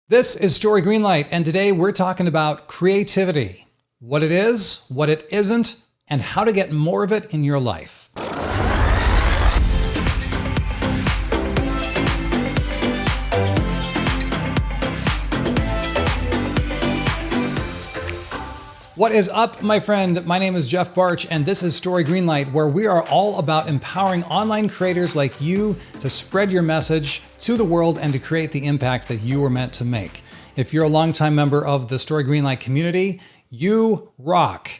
This is Story Greenlight, and today we're talking about creativity, what it is, what it isn't, and how to get more of it in your life. What is up, my friend? My name is Jeff Barch, and this is Story Greenlight, where we are all about empowering online creators like you to spread your message to the world and to create the impact that you were meant to make. If you're a longtime member of the Story Greenlight community, you rock.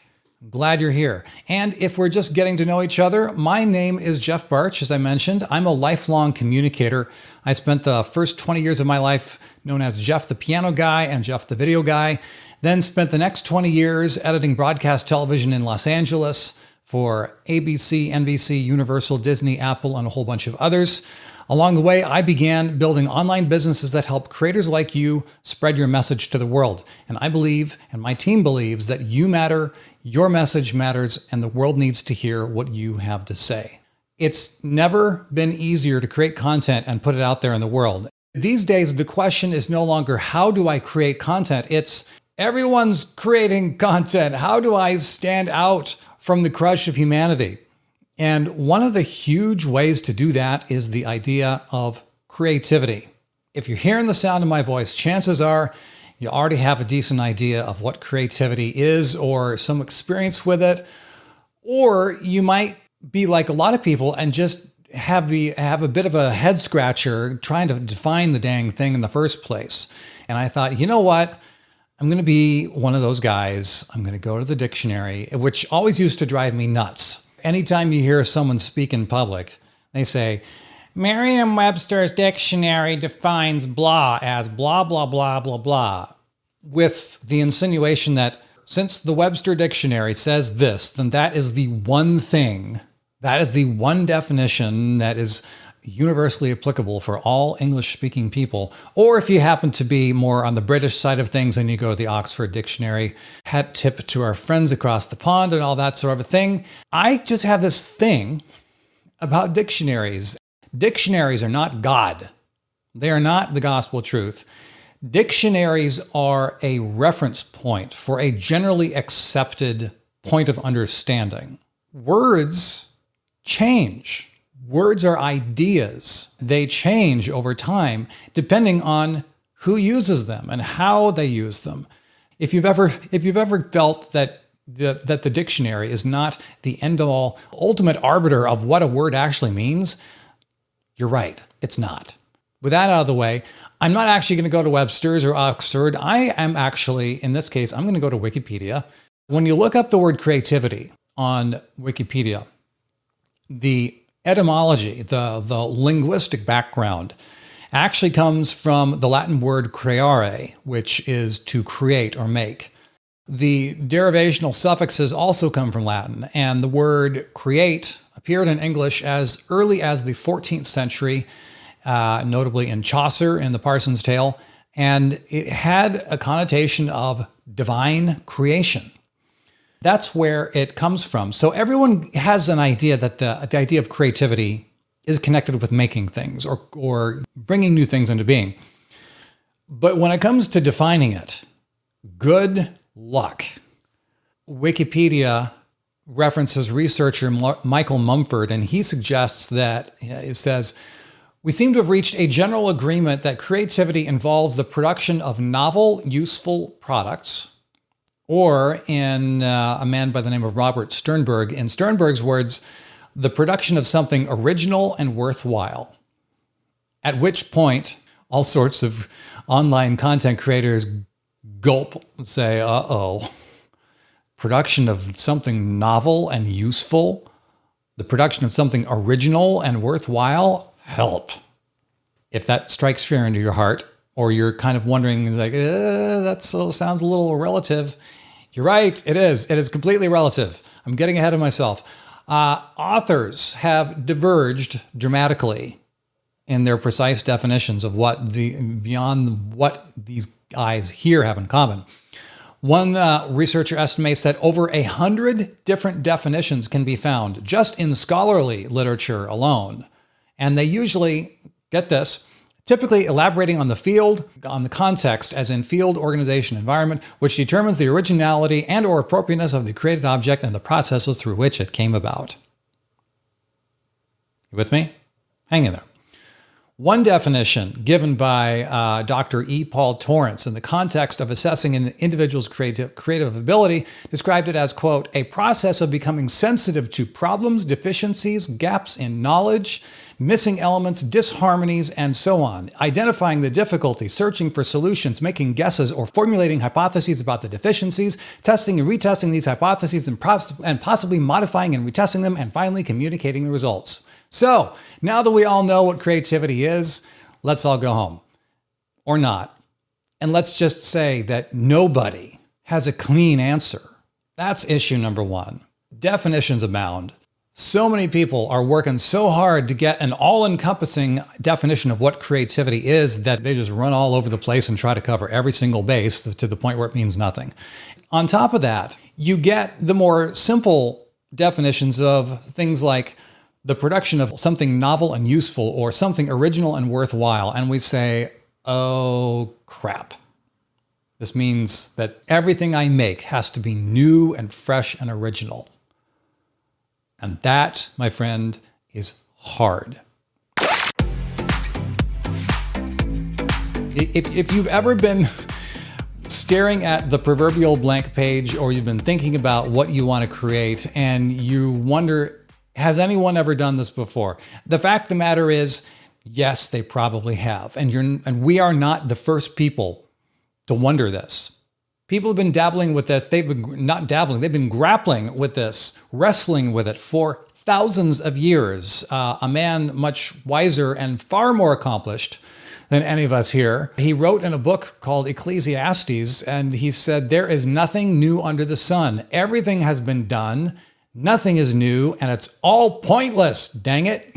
I'm glad you're here. And if we're just getting to know each other, my name is Jeff Barch, as I mentioned. I'm a lifelong communicator. I spent the first 20 years of my life known as Jeff the Piano Guy and Jeff the Video Guy. Then spent the next 20 years editing broadcast television in Los Angeles for ABC, NBC, Universal, Disney, Apple, and a whole bunch of others. Along the way, I began building online businesses that help creators like you spread your message to the world. And I believe, and my team believes, that you matter, your message matters, and the world needs to hear what you have to say. It's never been easier to create content and put it out there in the world. These days, the question is no longer, how do I create content? It's, everyone's creating content. How do I stand out from the crush of humanity? And one of the huge ways to do that is the idea of creativity. If you're hearing the sound of my voice, chances are you already have a decent idea of what creativity is or some experience with it. Or you might be like a lot of people and just have a bit of a head scratcher trying to define the dang thing in the first place. And I thought, you know what? I'm going to be one of those guys. I'm going to go to the dictionary, which always used to drive me nuts. Anytime you hear someone speak in public, they say, Merriam-Webster's dictionary defines blah as blah, blah, blah, blah, blah, with the insinuation that since the Webster dictionary says this, then that is the one thing, that is the one definition that is universally applicable for all English-speaking people. Or if you happen to be more on the British side of things and you go to the Oxford Dictionary, hat tip to our friends across the pond and all that sort of a thing. I just have this thing about dictionaries. Dictionaries are not God. They are not the gospel truth. Dictionaries are a reference point for a generally accepted point of understanding. Words change. Words are ideas. They change over time depending on who uses them and how they use them. If you've ever felt that the dictionary is not the end-all, ultimate arbiter of what a word actually means, you're right, it's not. With that out of the way, I'm not actually going to go to Webster's or Oxford. I am actually, in this case, I'm going to go to Wikipedia. When you look up the word creativity on Wikipedia, the etymology, the linguistic background, actually comes from the Latin word creare, which is to create or make. The derivational suffixes also come from Latin, and the word create appeared in English as early as the 14th century, notably in Chaucer in the Parson's Tale, and it had a connotation of divine creation. That's where it comes from. So everyone has an idea that the idea of creativity is connected with making things or bringing new things into being. But when it comes to defining it, good luck. Wikipedia references researcher Michael Mumford, and he suggests that, it says, we seem to have reached a general agreement that creativity involves the production of novel, useful products, or in a man by the name of Robert Sternberg, in Sternberg's words, the production of something original and worthwhile. At which point, all sorts of online content creators gulp and say, uh-oh, production of something novel and useful, the production of something original and worthwhile, help. If that strikes fear into your heart, or you're kind of wondering, like, that sounds a little relative. You're right, it is. It is completely relative. I'm getting ahead of myself. Authors have diverged dramatically in their precise definitions of beyond what these guys here have in common. One researcher estimates that over 100 different definitions can be found just in scholarly literature alone. And they usually, get this, typically elaborating on the field, on the context, as in field, organization, environment, which determines the originality and or appropriateness of the created object and the processes through which it came about. You with me? Hang in there. One definition given by Dr. E. Paul Torrance in the context of assessing an individual's creative ability described it as, quote, a process of becoming sensitive to problems, deficiencies, gaps in knowledge, missing elements, disharmonies, and so on, identifying the difficulty, searching for solutions, making guesses, or formulating hypotheses about the deficiencies, testing and retesting these hypotheses, and possibly modifying and retesting them, and finally communicating the results. So, now that we all know what creativity is, let's all go home. Or not. And let's just say that nobody has a clean answer. That's issue number one. Definitions abound. So many people are working so hard to get an all-encompassing definition of what creativity is that they just run all over the place and try to cover every single base to the point where it means nothing. On top of that, you get the more simple definitions of things like the production of something novel and useful or something original and worthwhile. And we say, oh, crap. This means that everything I make has to be new and fresh and original. And that, my friend, is hard. If you've ever been staring at the proverbial blank page, or you've been thinking about what you want to create and you wonder, has anyone ever done this before? The fact of the matter is, yes, they probably have. And we are not the first people to wonder this. People have been dabbling with this. They've been grappling with this, wrestling with it for thousands of years. A man much wiser and far more accomplished than any of us here. He wrote in a book called Ecclesiastes, and he said, there is nothing new under the sun. Everything has been done. Nothing is new, and it's all pointless, dang it.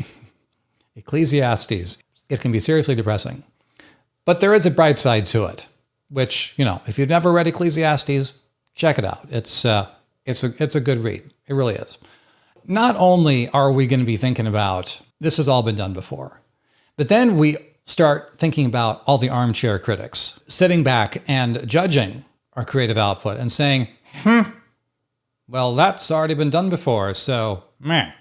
Ecclesiastes. It can be seriously depressing. But there is a bright side to it, which, if you've never read Ecclesiastes, check it out. It's a good read. It really is. Not only are we going to be thinking about, this has all been done before, but then we start thinking about all the armchair critics sitting back and judging our creative output and saying, well, that's already been done before, so meh.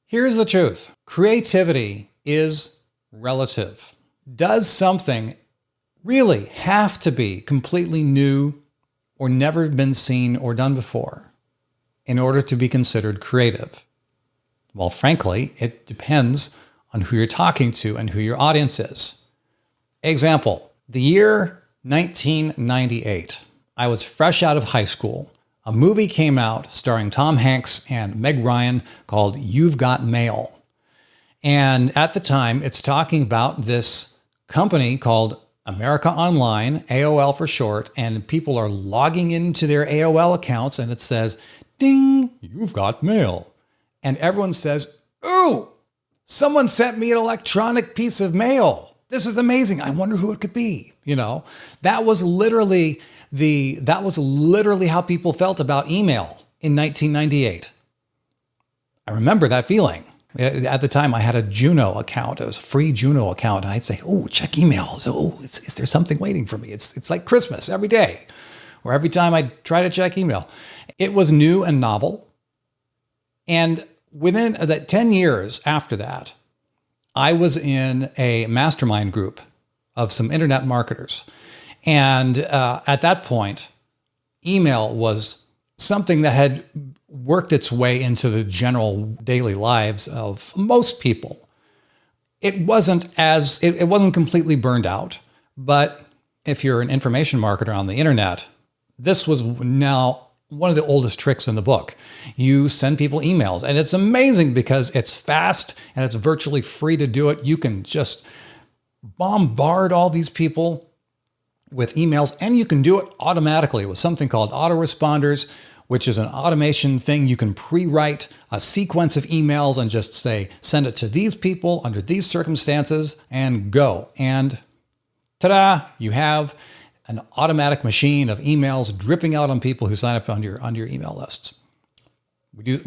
Here's the truth. Creativity is relative. Does something really have to be completely new or never been seen or done before in order to be considered creative? Well, frankly, it depends on who you're talking to and who your audience is. Example, the year 1998. I was fresh out of high school. A movie came out starring Tom Hanks and Meg Ryan called You've Got Mail. And at the time, it's talking about this company called America Online, AOL for short, and people are logging into their AOL accounts and it says, ding, you've got mail. And everyone says, ooh, someone sent me an electronic piece of mail. This is amazing. I wonder who it could be. That was literally how people felt about email in 1998. I remember that feeling. At the time, I had a Juno account. It was a free Juno account. And I'd say, oh, check emails. Oh, is there something waiting for me? It's like Christmas every day, or every time I try to check email. It was new and novel. And within 10 years after that, I was in a mastermind group of some internet marketers. And at that point, email was something that had worked its way into the general daily lives of most people. It wasn't completely burned out, but if you're an information marketer on the internet, this was now one of the oldest tricks in the book. You send people emails, and it's amazing because it's fast and it's virtually free to do it. You can just bombard all these people with emails, and you can do it automatically with something called autoresponders, which is an automation thing. You can pre-write a sequence of emails and just say, send it to these people under these circumstances and go. And ta-da, you have an automatic machine of emails dripping out on people who sign up on your email lists.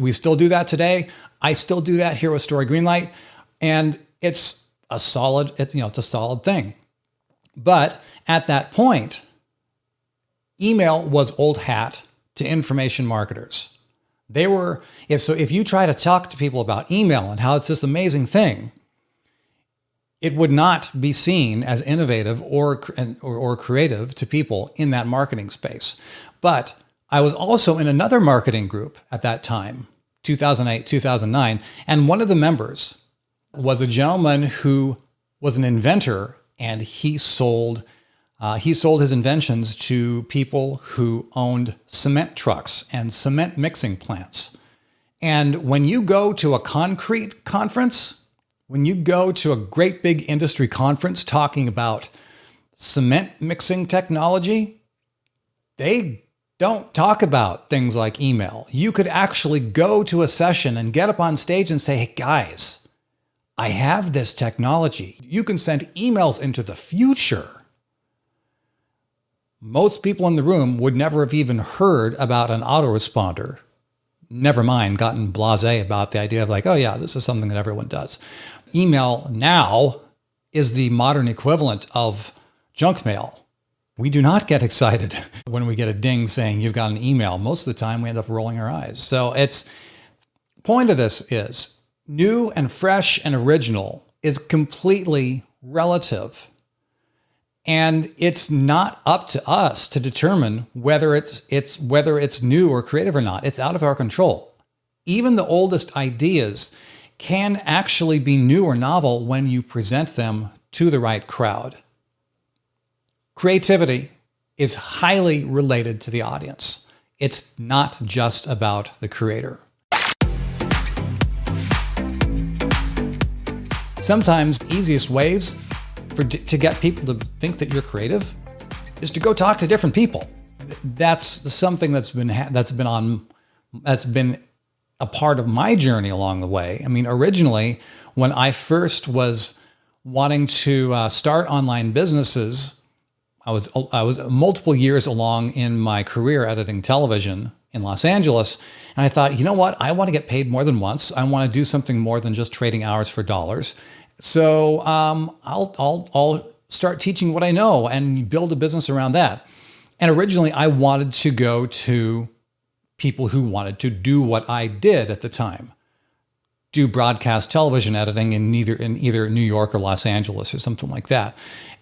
We still do that today. I still do that here with Story Greenlight. And it's a solid, it's a solid thing. But at that point, email was old hat to information marketers. If you try to talk to people about email and how it's this amazing thing, it would not be seen as innovative or creative to people in that marketing space. But I was also in another marketing group at that time, 2008, 2009, and one of the members was a gentleman who was an inventor, and he sold his inventions to people who owned cement trucks and cement mixing plants. And when you go to a concrete conference, when you go to a great big industry conference talking about cement mixing technology, they don't talk about things like email. You could actually go to a session and get up on stage and say, hey guys, I have this technology. You can send emails into the future. Most people in the room would never have even heard about an autoresponder. Never mind gotten blasé about the idea of like, oh yeah, this is something that everyone does. Email now is the modern equivalent of junk mail. We do not get excited when we get a ding saying you've got an email. Most of the time we end up rolling our eyes. So point of this is new and fresh and original is completely relative. And it's not up to us to determine whether it's new or creative or not. It's out of our control. Even the oldest ideas can actually be new or novel when you present them to the right crowd. Creativity is highly related to the audience. It's not just about the creator. Sometimes the easiest ways to get people to think that you're creative is to go talk to different people. That's something that's been a part of my journey along the way. I mean, originally, when I first was wanting to start online businesses, I was multiple years along in my career editing television in Los Angeles, and I thought, you know what? I want to get paid more than once. I want to do something more than just trading hours for dollars. So I'll start teaching what I know and build a business around that. And originally, I wanted to go to people who wanted to do what I did at the time, do broadcast television editing in either New York or Los Angeles or something like that.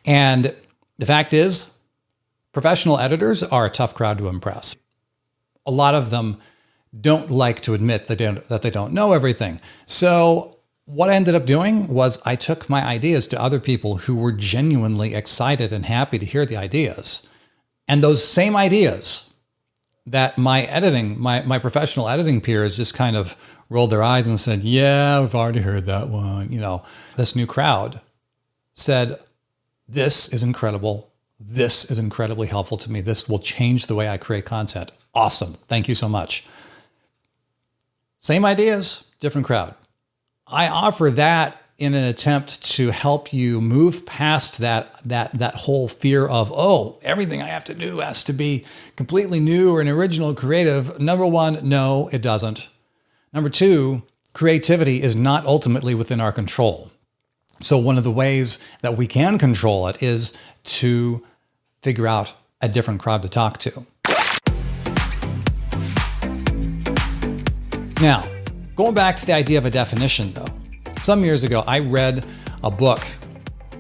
And the fact is, professional editors are a tough crowd to impress. A lot of them don't like to admit that they don't know everything. So what I ended up doing was I took my ideas to other people who were genuinely excited and happy to hear the ideas. And those same ideas that my professional editing peers just kind of rolled their eyes and said, yeah, we've already heard that one. This new crowd said, this is incredible. This is incredibly helpful to me. This will change the way I create content. Awesome. Thank you so much. Same ideas, different crowd. I offer that in an attempt to help you move past that whole fear of, oh, everything I have to do has to be completely new or an original creative. Number one, no, it doesn't. Number two, creativity is not ultimately within our control. So one of the ways that we can control it is to figure out a different crowd to talk to. Now, going back to the idea of a definition, though, some years ago, I read a book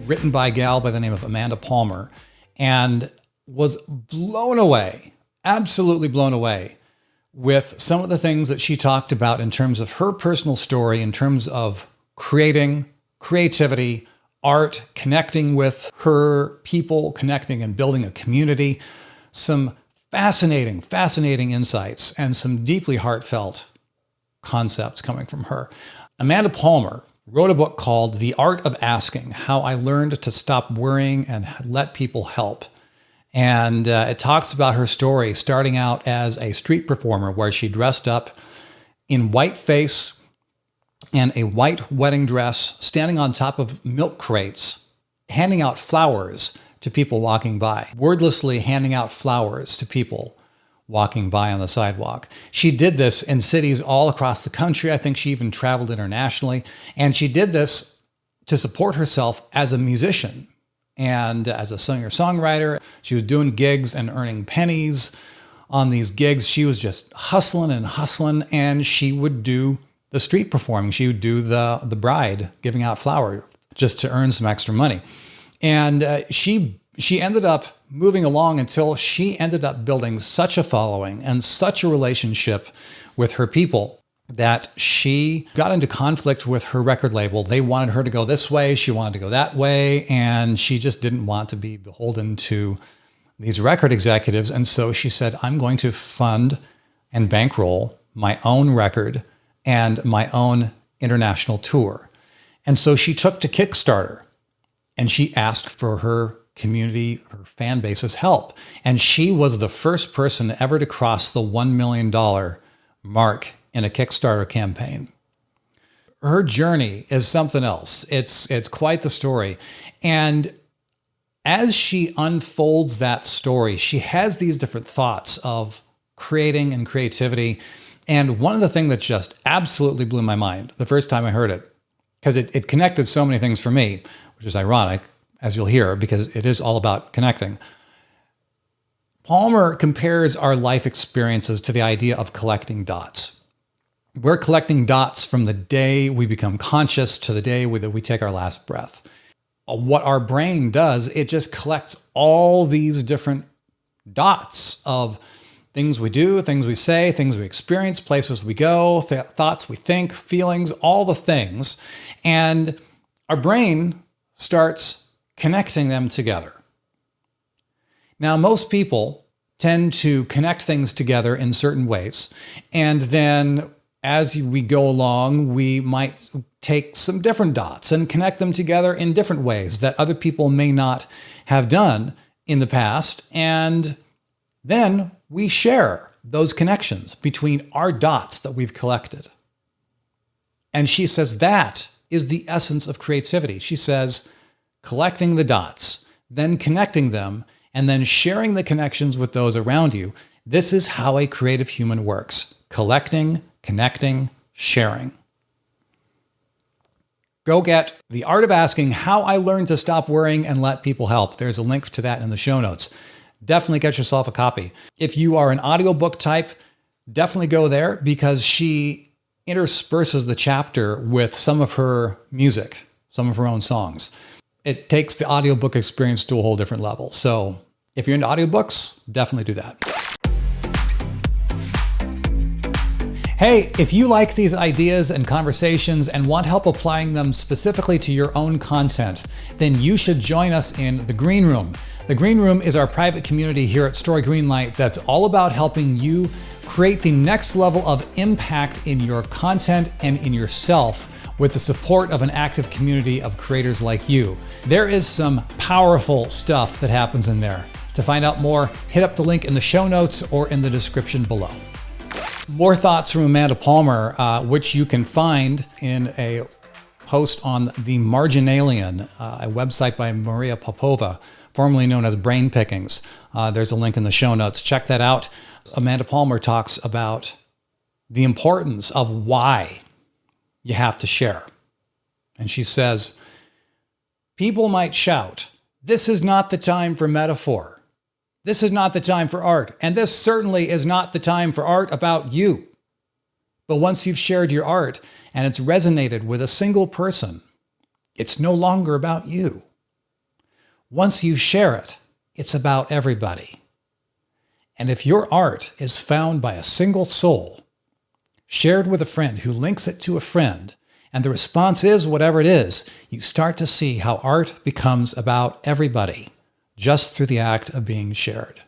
written by a gal by the name of Amanda Palmer and was blown away, absolutely blown away with some of the things that she talked about in terms of her personal story, in terms of creativity, art, connecting with her people, connecting and building a community, some fascinating insights and some deeply heartfelt concepts coming from her. Amanda Palmer wrote a book called The Art of Asking: How I Learned to Stop Worrying and Let People Help. And it talks about her story starting out as a street performer where she dressed up in whiteface and a white wedding dress, standing on top of milk crates, handing out flowers to people walking by, wordlessly handing out flowers to people walking by on the sidewalk. She did this in cities all across the country. I think she even traveled internationally. And she did this to support herself as a musician and as a singer-songwriter. She was doing gigs and earning pennies on these gigs. She was just hustling, and she would do the street performing. She would do the bride, giving out flowers just to earn some extra money. And she ended up moving along until she ended up building such a following and such a relationship with her people that she got into conflict with her record label. They wanted her to go this way, she wanted to go that way, and she just didn't want to be beholden to these record executives. And so she said, I'm going to fund and bankroll my own record and my own international tour. And so she took to Kickstarter and she asked for her community, her fan base's help. And she was the first person ever to cross the $1 million mark in a Kickstarter campaign. Her journey is something else. It's quite the story. And as she unfolds that story, she has these different thoughts of creating and creativity. And one of the things that just absolutely blew my mind the first time I heard it, because it connected so many things for me, which is ironic, as you'll hear, because it is all about connecting. Palmer compares our life experiences to the idea of collecting dots. We're collecting dots from the day we become conscious to the day that we take our last breath. What our brain does, it just collects all these different dots of things we do, things we say, things we experience, places we go, thoughts we think, feelings, all the things. And our brain starts connecting them together. Now, most people tend to connect things together in certain ways. And then as we go along, we might take some different dots and connect them together in different ways that other people may not have done in the past. And then we share those connections between our dots that we've collected. And she says that is the essence of creativity. She says, collecting the dots, then connecting them, and then sharing the connections with those around you. This is how a creative human works. Collecting, connecting, sharing. Go get The Art of Asking: How I Learned to Stop Worrying and Let People Help. There's a link to that in the show notes. Definitely get yourself a copy. If you are an audiobook type, definitely go there because she intersperses the chapter with some of her music, some of her own songs. It takes the audiobook experience to a whole different level. So if you're into audiobooks, definitely do that. Hey, if you like these ideas and conversations and want help applying them specifically to your own content, then you should join us in the Green Room. The Green Room is our private community here at Story Greenlight that's all about helping you create the next level of impact in your content and in yourself with the support of an active community of creators like you. There is some powerful stuff that happens in there. To find out more, hit up the link in the show notes or in the description below. More thoughts from Amanda Palmer, which you can find in a post on The Marginalian, a website by Maria Popova, formerly known as Brain Pickings. There's a link in the show notes. Check that out. Amanda Palmer talks about the importance of why you have to share. And she says, people might shout, "This is not the time for metaphor. This is not the time for art. And this certainly is not the time for art about you." But once you've shared your art and it's resonated with a single person, it's no longer about you. Once you share it, it's about everybody. And if your art is found by a single soul, shared with a friend who links it to a friend, and the response is whatever it is, you start to see how art becomes about everybody just through the act of being shared.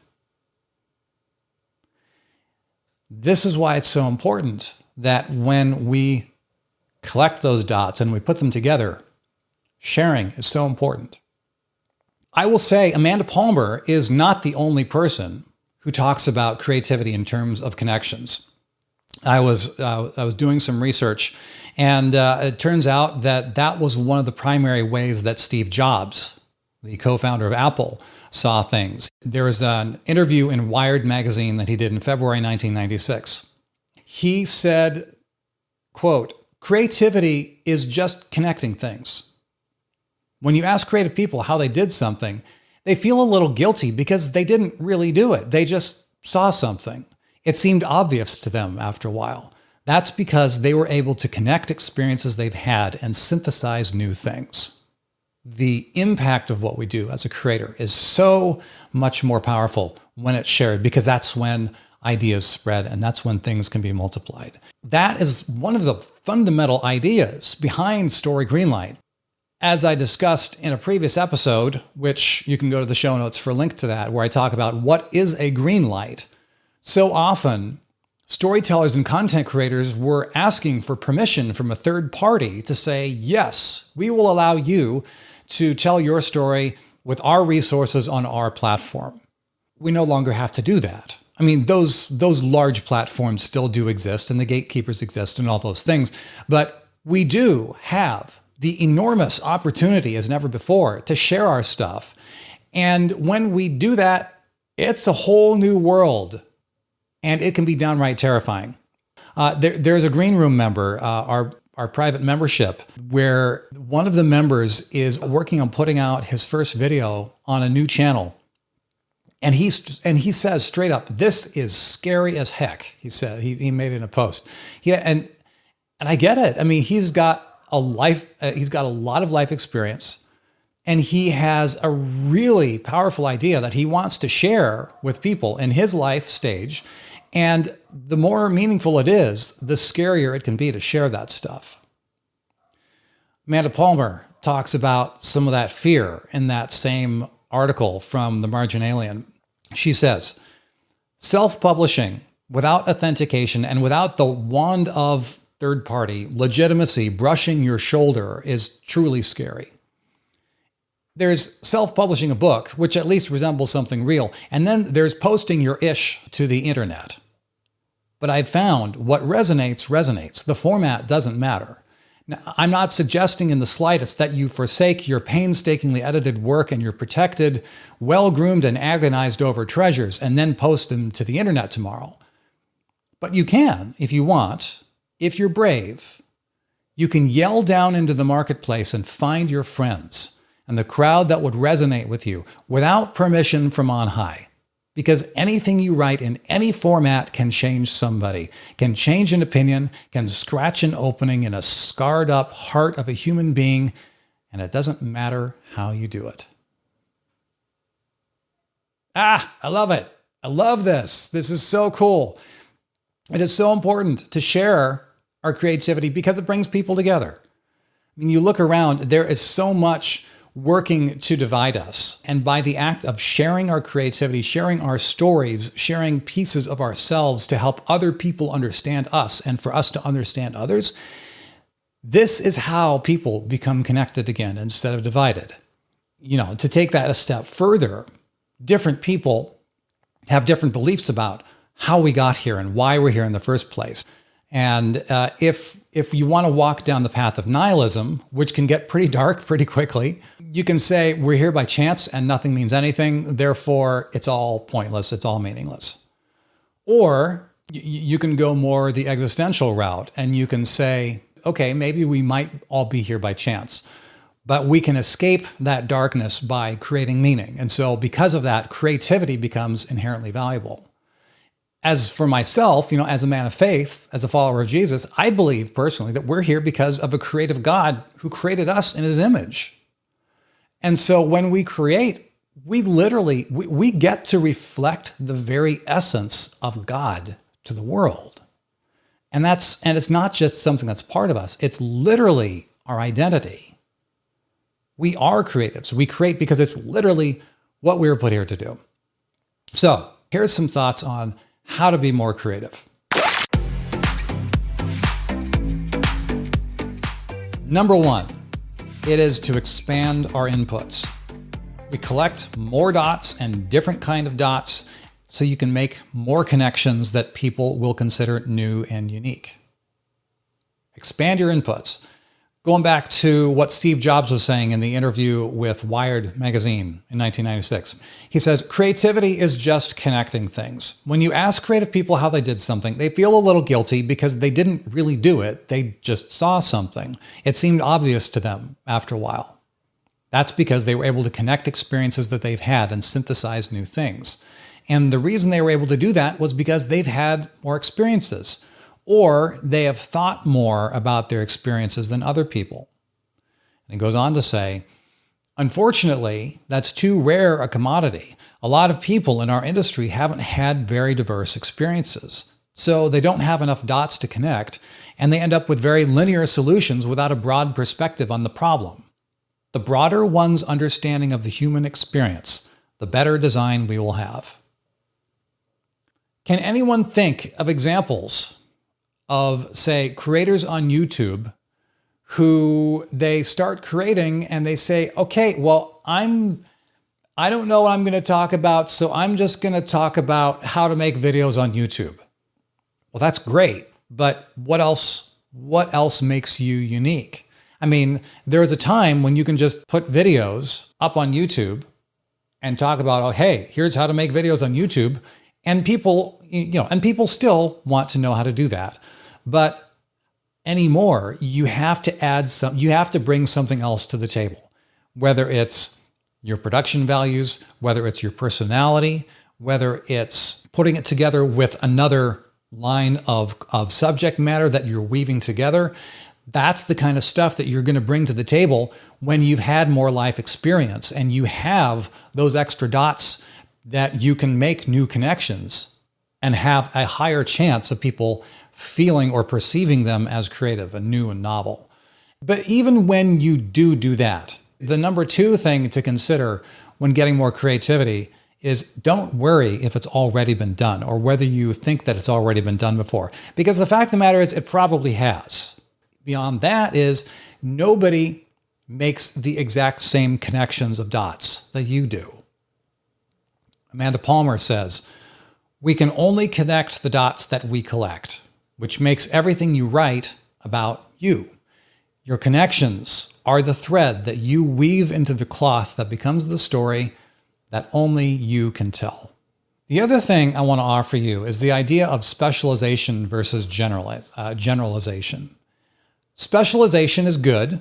This is why it's so important that when we collect those dots and we put them together, sharing is so important. I will say Amanda Palmer is not the only person who talks about creativity in terms of connections. I was doing some research, and it turns out that was one of the primary ways that Steve Jobs, the co-founder of Apple, saw things. There was an interview in Wired magazine that he did in February 1996. He said, quote, "Creativity is just connecting things. When you ask creative people how they did something, they feel a little guilty because they didn't really do it. They just saw something. It seemed obvious to them after a while. That's because they were able to connect experiences they've had and synthesize new things. The impact of what we do as a creator is so much more powerful when it's shared, because that's when ideas spread and that's when things can be multiplied. That is one of the fundamental ideas behind Story Greenlight. As I discussed in a previous episode, which you can go to the show notes for a link to that, where I talk about what is a green light. So often, storytellers and content creators were asking for permission from a third party to say, yes, we will allow you to tell your story with our resources on our platform. We no longer have to do that. I mean, those large platforms still do exist and the gatekeepers exist and all those things, but we do have the enormous opportunity as never before to share our stuff. And when we do that, it's a whole new world and it can be downright terrifying. There's a Green Room member, our private membership, where one of the members is working on putting out his first video on a new channel. And he says straight up, this is scary as heck. He said, he made it in a post. And I get it. I mean, he's got a lot of life experience, and he has a really powerful idea that he wants to share with people in his life stage. And the more meaningful it is, the scarier it can be to share that stuff. Amanda Palmer talks about some of that fear in that same article from The Marginalian. She says, self-publishing without authentication and without the wand of third-party legitimacy brushing your shoulder is truly scary. There's self-publishing a book, which at least resembles something real, and then there's posting your ish to the internet. But I've found what resonates, resonates. The format doesn't matter. Now, I'm not suggesting in the slightest that you forsake your painstakingly edited work and your protected, well-groomed and agonized over treasures and then post them to the internet tomorrow. But you can, if you want, if you're brave. You can yell down into the marketplace and find your friends and the crowd that would resonate with you without permission from on high. Because anything you write in any format can change somebody, can change an opinion, can scratch an opening in a scarred up heart of a human being, and it doesn't matter how you do it. I love it. I love this. This is so cool. It is so important to share our creativity because it brings people together. I mean, you look around, there is so much working to divide us. And by the act of sharing our creativity, sharing our stories, sharing pieces of ourselves to help other people understand us and for us to understand others, this is how people become connected again instead of divided. You know, to take that a step further, different people have different beliefs about how we got here and why we're here in the first place. And if you want to walk down the path of nihilism, which can get pretty dark pretty quickly, you can say we're here by chance and nothing means anything. Therefore, it's all pointless. It's all meaningless. Or you can go more the existential route and you can say, okay, maybe we might all be here by chance, but we can escape that darkness by creating meaning. And so because of that, creativity becomes inherently valuable. As for myself, you know, as a man of faith, as a follower of Jesus, I believe personally that we're here because of a creative God who created us in his image. And so when we create, we get to reflect the very essence of God to the world. And it's not just something that's part of us. It's literally our identity. We are creatives. We create because it's literally what we were put here to do. So here's some thoughts on how to be more creative. Number one, it is to expand our inputs. We collect more dots and different kind of dots so you can make more connections that people will consider new and unique. Expand your inputs. Going back to what Steve Jobs was saying in the interview with Wired magazine in 1996, he says, creativity is just connecting things. When you ask creative people how they did something, they feel a little guilty because they didn't really do it. They just saw something. It seemed obvious to them after a while. That's because they were able to connect experiences that they've had and synthesize new things. And the reason they were able to do that was because they've had more experiences, or they have thought more about their experiences than other people. And it goes on to say, unfortunately, that's too rare a commodity. A lot of people in our industry haven't had very diverse experiences. So they don't have enough dots to connect, and they end up with very linear solutions without a broad perspective on the problem. The broader one's understanding of the human experience, the better design we will have. Can anyone think of examples of, say, creators on YouTube who they start creating and they say, okay, well, I don't know what I'm going to talk about, so I'm just going to talk about how to make videos on YouTube. Well, that's great, but what else makes you unique? I mean, there is a time when you can just put videos up on YouTube and talk about, oh, hey, here's how to make videos on YouTube. And people, people still want to know how to do that. But anymore, you have to bring something else to the table, whether it's your production values, whether it's your personality, whether it's putting it together with another line of subject matter that you're weaving together. That's the kind of stuff that you're going to bring to the table when you've had more life experience and you have those extra dots that you can make new connections and have a higher chance of people feeling or perceiving them as creative and new and novel. But even when you do that, the number two thing to consider when getting more creativity is don't worry if it's already been done or whether you think that it's already been done before. Because the fact of the matter is it probably has. Beyond that is nobody makes the exact same connections of dots that you do. Amanda Palmer says, we can only connect the dots that we collect, which makes everything you write about you. Your connections are the thread that you weave into the cloth that becomes the story that only you can tell. The other thing I want to offer you is the idea of specialization versus generalization. Specialization is good.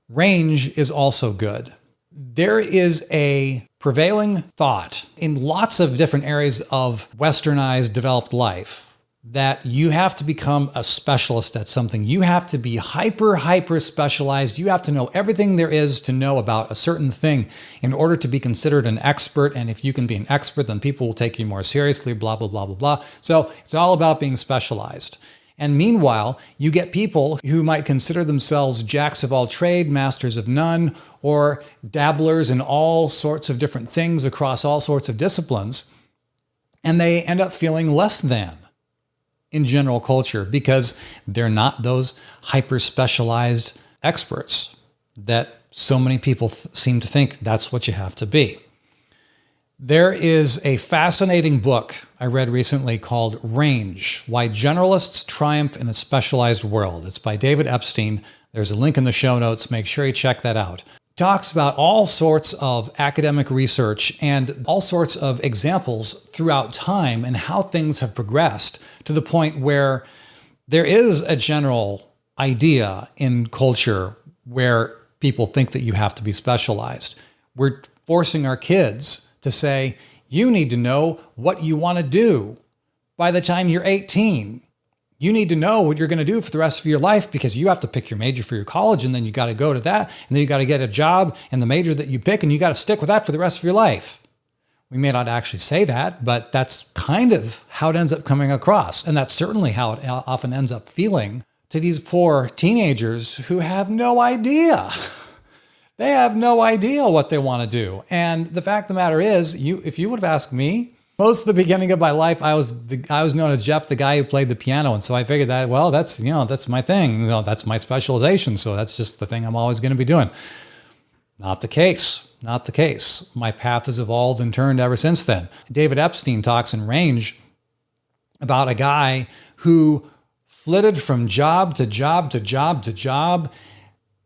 Range is also good. There is a prevailing thought in lots of different areas of westernized developed life that you have to become a specialist at something. You have to be hyper specialized. You have to know everything there is to know about a certain thing in order to be considered an expert. And if you can be an expert, then people will take you more seriously, blah, blah, blah, blah, blah. So it's all about being specialized. And meanwhile, you get people who might consider themselves jacks of all trade, masters of none, or dabblers in all sorts of different things across all sorts of disciplines. And they end up feeling less than in general culture because they're not those hyper-specialized experts that so many people seem to think that's what you have to be. There is a fascinating book I read recently called Range: Why Generalists Triumph in a Specialized World. It's by David Epstein. There's a link in the show notes. Make sure you check that out. Talks about all sorts of academic research and all sorts of examples throughout time and how things have progressed to the point where there is a general idea in culture where people think that you have to be specialized. We're forcing our kids to say, you need to know what you want to do by the time you're 18. You need to know what you're going to do for the rest of your life because you have to pick your major for your college, and then you got to go to that, and then you got to get a job in the major that you pick, and you got to stick with that for the rest of your life. We may not actually say that, but that's kind of how it ends up coming across. And that's certainly how it often ends up feeling to these poor teenagers who have no idea. They have no idea what they want to do. And the fact of the matter is, if you would have asked me, most of the beginning of my life, I was known as Jeff, the guy who played the piano. And so I figured that, well, that's my thing. That's my specialization. So that's just the thing I'm always going to be doing. Not the case. Not the case. My path has evolved and turned ever since then. David Epstein talks in Range about a guy who flitted from job to job to job to job.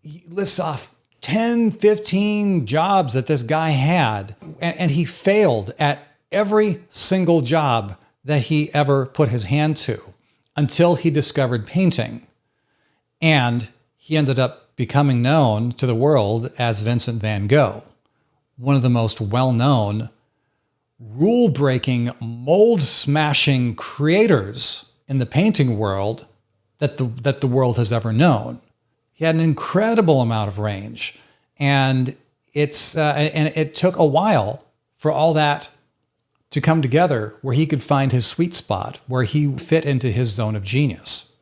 He lists off 10, 15 jobs that this guy had, and he failed at every single job that he ever put his hand to until he discovered painting. And he ended up becoming known to the world as Vincent Van Gogh, one of the most well-known, rule-breaking, mold-smashing creators in the painting world that the world has ever known. He had an incredible amount of range, and it took a while for all that to come together where he could find his sweet spot, where he fit into his zone of genius.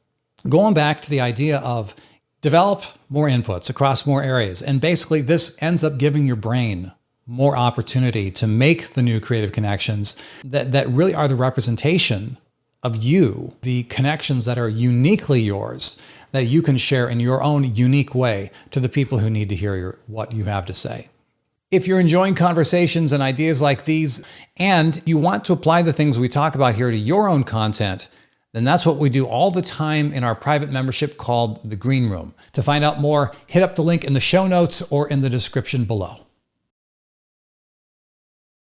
Going back to the idea of develop more inputs across more areas, and basically this ends up giving your brain more opportunity to make the new creative connections that really are the representation of you, the connections that are uniquely yours, that you can share in your own unique way to the people who need to hear what you have to say. If you're enjoying conversations and ideas like these, and you want to apply the things we talk about here to your own content, then that's what we do all the time in our private membership called the Green Room. To find out more, hit up the link in the show notes or in the description below.